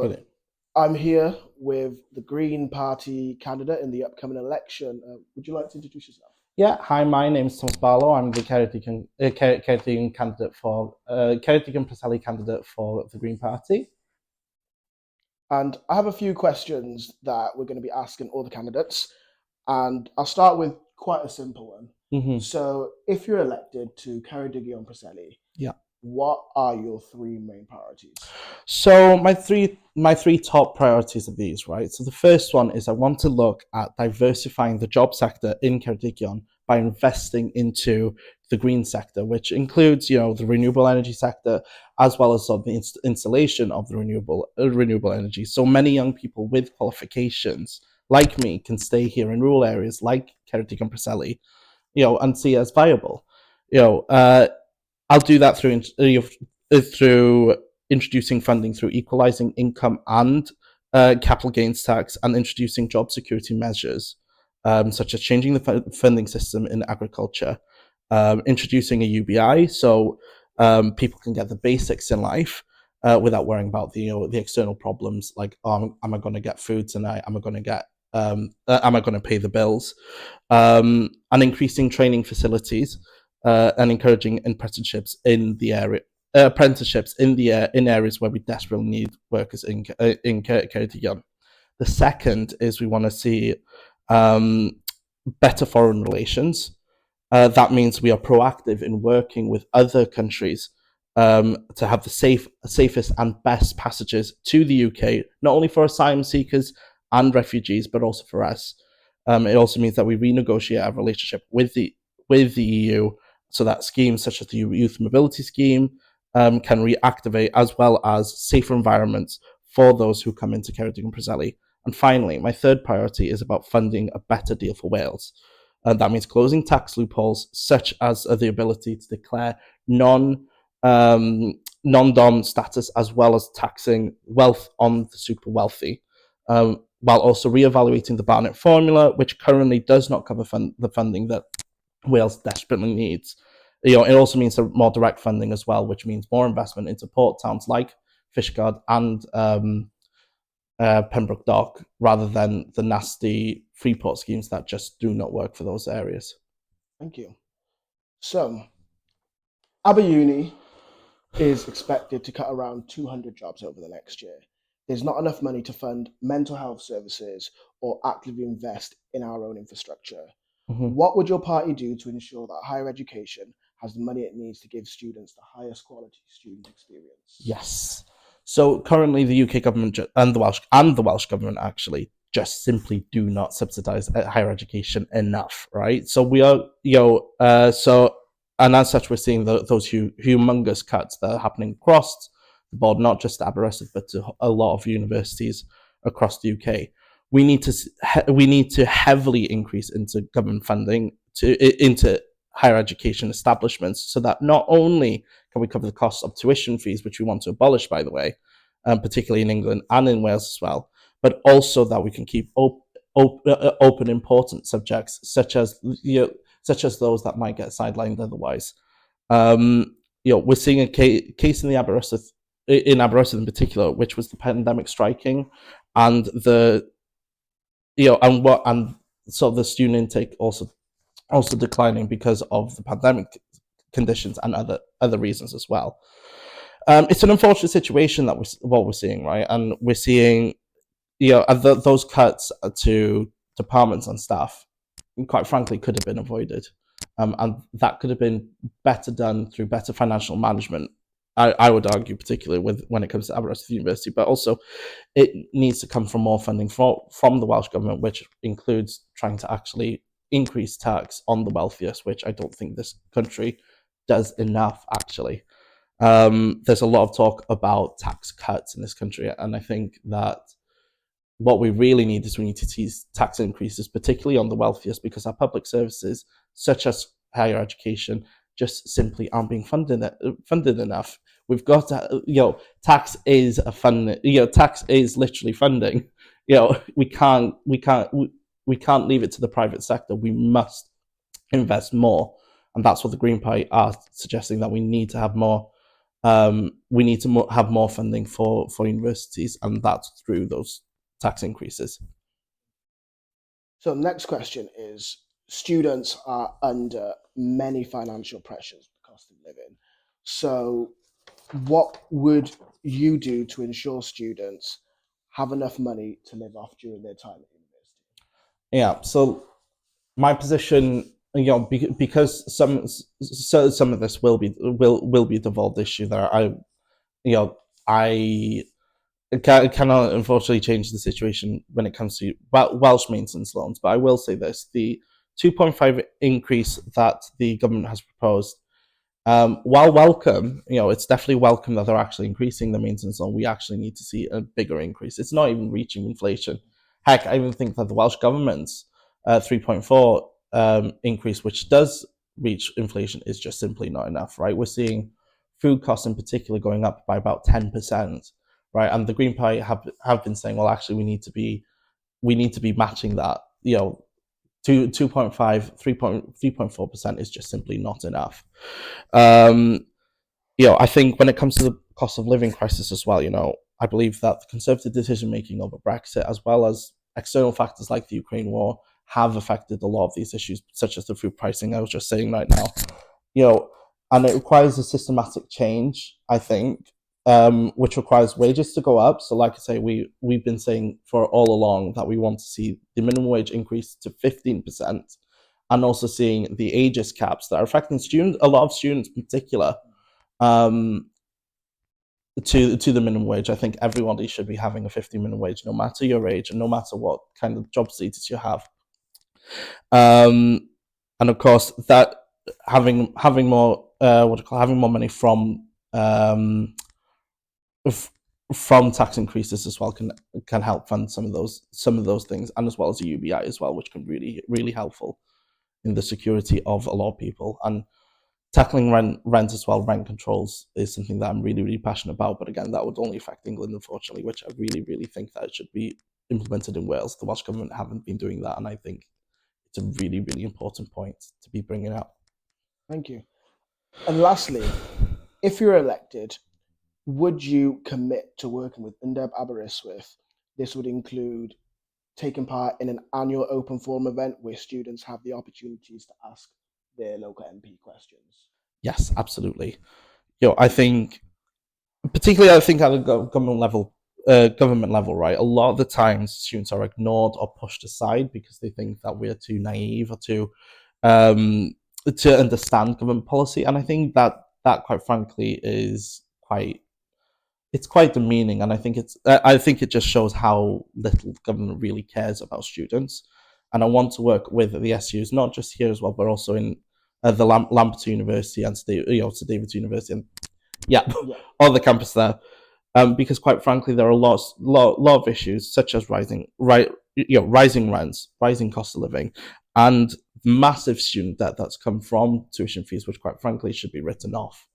Brilliant. I'm here with the Green Party candidate in the upcoming election. Would you like to introduce yourself? Yeah, hi, my name is Tomos Barlow. I'm the Caretaking candidate for Caretaking Preseli candidate for the Green Party. And I have a few questions that we're going to be asking all the candidates. And I'll start with quite a simple one. So, if you're elected to Caradigion Preseli, Yeah. what are your three main priorities? So my three top priorities are these, right? So the first one is I want to look at diversifying the job sector in Ceredigion by investing into the green sector, which includes, the renewable energy sector, as well as the installation of the renewable energy. So many young people with qualifications like me can stay here in rural areas like Ceredigion Preseli, and see it as viable. I'll do that through introducing funding through equalizing income and capital gains tax, and introducing job security measures, such as changing the funding system in agriculture, introducing a UBI so people can get the basics in life without worrying about the external problems like, am I going to get food tonight? Am I going to pay the bills? And increasing training facilities and encouraging apprenticeships in the area. In areas where we desperately need workers in Ceredigion. The second is we want to see better foreign relations. That means we are proactive in working with other countries to have the safest and best passages to the UK, not only for asylum seekers and refugees, but also for us. It also means that we renegotiate our relationship with the EU, so that schemes such as the Youth Mobility Scheme can reactivate, as well as safer environments for those who come into Ceredigion Preseli. And finally, my third priority is about funding a better deal for Wales. That means closing tax loopholes, such as the ability to declare non-dom status, as well as taxing wealth on the super wealthy, while also reevaluating the Barnett formula, which currently does not cover the funding that Wales desperately needs. It also means more direct funding as well, which means more investment into port towns like Fishguard and Pembroke Dock, rather than the nasty Freeport schemes that just do not work for those areas. Thank you. So, Uni is expected to cut around 200 jobs over the next year. There's not enough money to fund mental health services or actively invest in our own infrastructure. What would your party do to ensure that higher education has the money it needs to give students the highest quality student experience? Yes. So currently, the UK government and the Welsh government actually just simply do not subsidise higher education enough, right? So we are, and as such, we're seeing those humongous cuts that are happening across the board, not just at Aberystwyth, but to a lot of universities across the UK. We need to heavily increase into government funding into higher education establishments, so that not only can we cover the costs of tuition fees, which we want to abolish, by the way, particularly in England and in Wales as well, but also that we can keep open important subjects such as those that might get sidelined otherwise. We're seeing a case in the Aberystwyth in particular, which was the pandemic striking, and so the student intake also declining because of the pandemic conditions and other reasons as well. It's an unfortunate situation that we're seeing, right? And we're seeing, those cuts to departments and staff, quite frankly, could have been avoided. And that could have been better done through better financial management. I would argue, particularly when it comes to Aberystwyth University, but also it needs to come from more funding from the Welsh government, which includes trying to actually increase tax on the wealthiest, which I don't think this country does enough, actually. There's a lot of talk about tax cuts in this country, and I think that what we really need to see tax increases, particularly on the wealthiest, because our public services, such as higher education, just simply aren't being funded enough. We've got to, tax is tax is literally funding. We can't leave it to the private sector. We must invest more, and that's what the Green Party are suggesting, that we need to have more we need to have more funding for universities, and that's through those tax increases. So next question is, students are under many financial pressures with the cost of living. So what would you do to ensure students have enough money to live off during their time at university? Yeah. So my position, because some of this will be devolved issue there. I cannot unfortunately change the situation when it comes to Welsh maintenance loans, but I will say this: the 2.5 increase that the government has proposed, while welcome, it's definitely welcome that they're actually increasing the maintenance loan. We actually need to see a bigger increase. It's not even reaching inflation. Heck, I even think that the Welsh government's 3.4 increase, which does reach inflation, is just simply not enough, right? We're seeing food costs in particular going up by about 10%, right? And the Green Party have been saying, well, actually, we need to be matching that. 2.5, 3.4% is just simply not enough. I think when it comes to the cost of living crisis as well, I believe that the Conservative decision making over Brexit, as well as external factors like the Ukraine war, have affected a lot of these issues, such as the food pricing I was just saying right now. And it requires a systematic change, I think, which requires wages to go up. So, like I say, we've been saying for all along that we want to see the minimum wage increase to 15%, and also seeing the ages caps that are affecting a lot of students in particular, to the minimum wage. I think everybody should be having a 50 minimum wage, no matter your age and no matter what kind of job status you have. And of course, that having more having more money from tax increases as well can help fund some of those things, and as well as the UBI as well, which can really helpful in the security of a lot of people. And tackling rent as well, rent controls, is something that I'm really passionate about. But again, that would only affect England, unfortunately, which I really think that it should be implemented in Wales. The Welsh government haven't been doing that, and I think it's a really important point to be bringing up. Thank you. And lastly, if you're elected, would you commit to working with Undeb Aberystwyth? This would include taking part in an annual open forum event where students have the opportunities to ask their local MP questions. Yes, absolutely. I think, particularly, I think at a government level, right? A lot of the times, students are ignored or pushed aside because they think that we're too naive or to understand government policy, and I think that quite frankly it's quite demeaning, and I think it just shows how little government really cares about students. And I want to work with the SUs, not just here as well, but also in the Lampeter University and St David's University, and on the campus there, because quite frankly, there are lot of issues such as rising rents, rising cost of living, and massive student debt that's come from tuition fees, which quite frankly should be written off.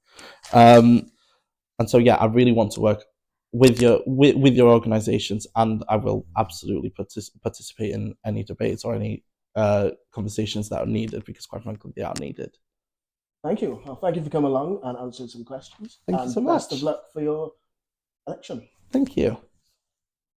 And so, I really want to work with your organisations, and I will absolutely participate in any debates or any conversations that are needed, because quite frankly, they are needed. Thank you. Well, thank you for coming along and answering some questions. Thank you so much. Best of luck for your election. Thank you.